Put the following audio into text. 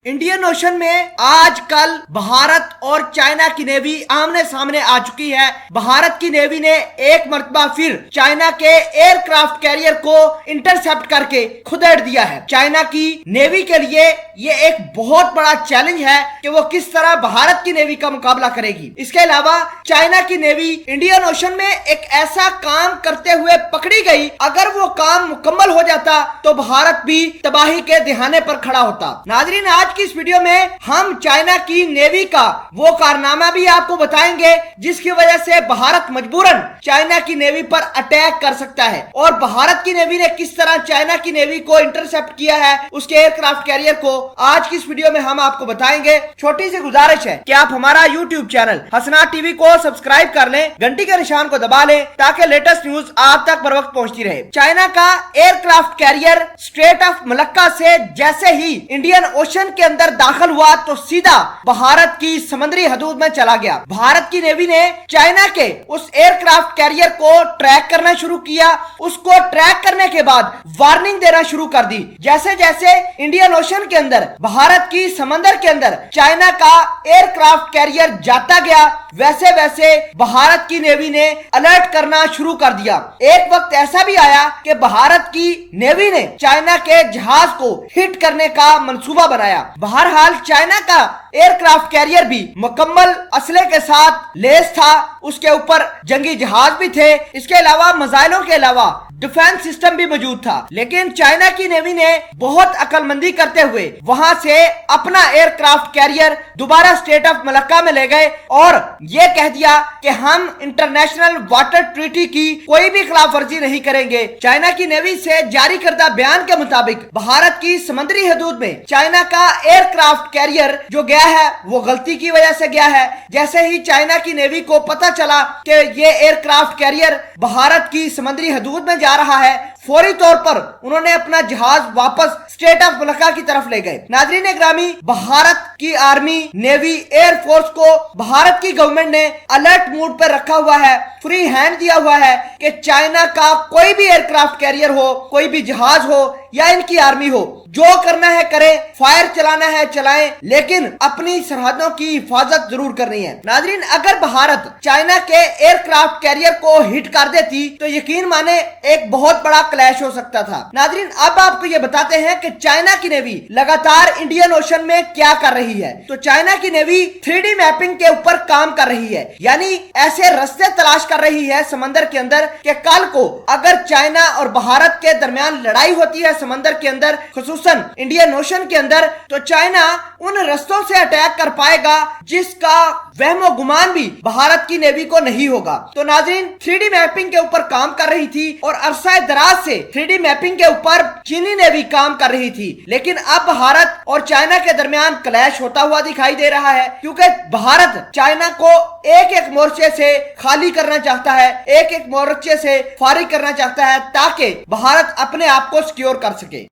Indian ocean में आजकल भारत और चाइना की नेवी आमने सामने आ चुकी है। भारत की नेवी ने एक मर्तबा फिर चाइना के एयरक्राफ्ट कैरियर को इंटरसेप्ट करके खुदेड़ दिया है। चाइना की नेवी के लिए ये एक बहुत बड़ा चैलेंज है कि वो किस तरह भारत की नेवी का मुकाबला करेगी। इसके अलावा चाइना की नेवी इंडियन ओशन में एक ऐसा काम करते हुए पकड़ी गई, अगर वो काम मुकम्मल हो जाता तो भारत भी तबाही के दिहाने पर खड़ा होता। नाजरीन, आज की इस वीडियो में हम चाइना की नेवी का वो कारनामा भी आपको बताएंगे जिसकी वजह से भारत मजबूरन चाइना की नेवी पर अटैक कर सकता है, और भारत की नेवी ने किस तरह चाइना की नेवी को इंटरसेप्ट किया है, उसके एयरक्राफ्ट कैरियर को आज की इस वीडियो में हम आपको बताएंगे। छोटी सी गुजारिश है कि आप हमारा यूट्यूब चैनल हसनात टीवी को सब्सक्राइब कर लें, घंटी के निशान को दबा लें ताकि लेटेस्ट न्यूज आप तक बर वक्त पहुंचती रहे। चाइना का aircraft carrier straight of Malacca से जैसे ही इंडियन ओशन के अंदर दाखिल हुआ तो सीधा भारत की समुद्री हदूद में चला गया। भारत की नेवी ने चाइना के उस एयरक्राफ्ट कैरियर को ट्रैक करना शुरू किया। उसको ट्रैक करने के बाद वार्निंग देना शुरू कर दी। जैसे जैसे इंडियन ओशन के अंदर, भारत की समंदर के अंदर चाइना का एयरक्राफ्ट कैरियर जाता गया, वैसे वैसे भारत की नेवी ने अलर्ट करना शुरू कर दिया। एक वक्त ऐसा भी आया कि भारत की नेवी ने चाइना के जहाज को हिट करने का मंसूबा बनाया। बहरहाल चाइना का एयरक्राफ्ट कैरियर भी मुकम्मल असले के साथ लेस था, उसके ऊपर जंगी जहाज भी थे, इसके अलावा मिसाइलों के अलावा डिफेंस सिस्टम भी मौजूद था। लेकिन चाइना की नेवी ने बहुत अक्लमंदी करते हुए वहां से अपना एयरक्राफ्ट कैरियर दोबारा स्टेट ऑफ मलक्का में ले गए और ये कह दिया कि हम इंटरनेशनल वाटर ट्रीटी की कोई भी खिलाफ वर्जी नहीं करेंगे। चाइना की नेवी से जारी करदा बयान के मुताबिक भारत की समुद्री हदूद में चाइना का एयरक्राफ्ट कैरियर जो गया है वो गलती की वजह से गया है। जैसे ही चाइना की नेवी को पता चला कि ये एयरक्राफ्ट कैरियर भारत की समुद्री हदूद में जा रहा है, फौरी तौर पर उन्होंने अपना जहाज वापस स्टेट ऑफ मलक्का की तरफ ले गए। नाजरीन ग्रामी, भारत की आर्मी, नेवी, एयरफोर्स को भारत की गवर्नमेंट ने अलर्ट मूड पर रखा हुआ है, फ्री हैंड दिया हुआ है कि चाइना का कोई भी एयरक्राफ्ट कैरियर हो, कोई भी जहाज हो या इनकी आर्मी हो, जो करना है करें, फायर चलाना है चलाएं, लेकिन अपनी सरहदों की हिफाजत जरूर करनी है। नाजरीन, अगर भारत चाइना के एयरक्राफ्ट कैरियर को हिट कर देती तो यकीन माने एक बहुत बड़ा क्लैश हो सकता था। नाजरीन, अब आपको ये बताते हैं कि चाइना की नेवी लगातार इंडियन ओशन में क्या कर रही है। तो चाइना की नेवी 3D मैपिंग के ऊपर काम कर रही है, यानी ऐसे रास्ते तलाश कर रही है समंदर के अंदर कि कल को अगर चाइना और भारत के दरमियान लड़ाई होती है समंदर के अंदर, खुसूसन इंडियन ओशन के अंदर, तो चाइना उन रास्तों से अटैक कर पाएगा जिसका वहमो गुमान भी भारत की नेवी को नहीं होगा। तो नाजरीन, 3D मैपिंग के ऊपर काम कर रही थी और अरसा दराज से 3D मैपिंग के ऊपर चीनी नेवी काम कर रही थी। लेकिन अब भारत और चाइना के दरमियान क्लैश होता हुआ दिखाई दे रहा है, क्योंकि भारत चाइना को एक एक मोर्चे से खाली करना चाहता है, एक एक मोर्चे से फारिग करना चाहता है ताकि भारत अपने आप को सिक्योर कर सके।